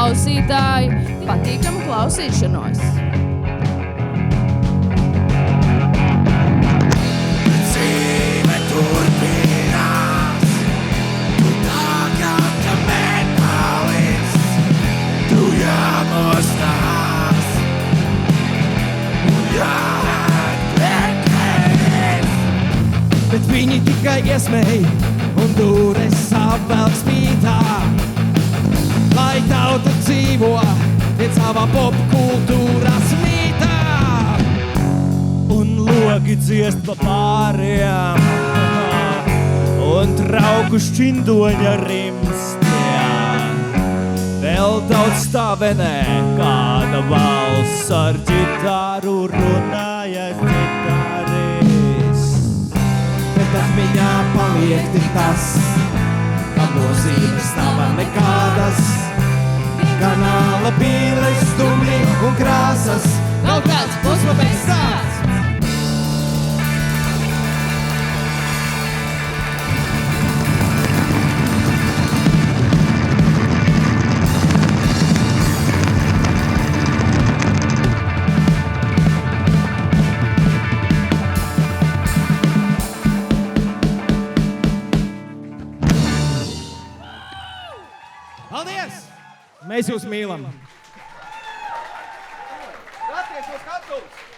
klausītāji, patīkamu klausīšanos! Dzīve turpinās, tu tagad metālists, tu jāmostās, un jāatvekeris. Bet viņi tikai iesmēj un dūres apvelk spītā, lai tauta dzīvo pēc savā popkultūras mītā. Un logi dziest pa pāriem, un trauku šķindoņa rimstiem. Vēl daudz stāvenē, kāda valsts ar ģitāru runājas ģitārists. Bet atmiņā paliek tik tas, ka nozīmes nav nekādas. Kanāla pīles, stumri un krāsas, Kaut kāds puslapais stāsts! Paldies! Mēs jūs mīlam! Skaties uz skatuves!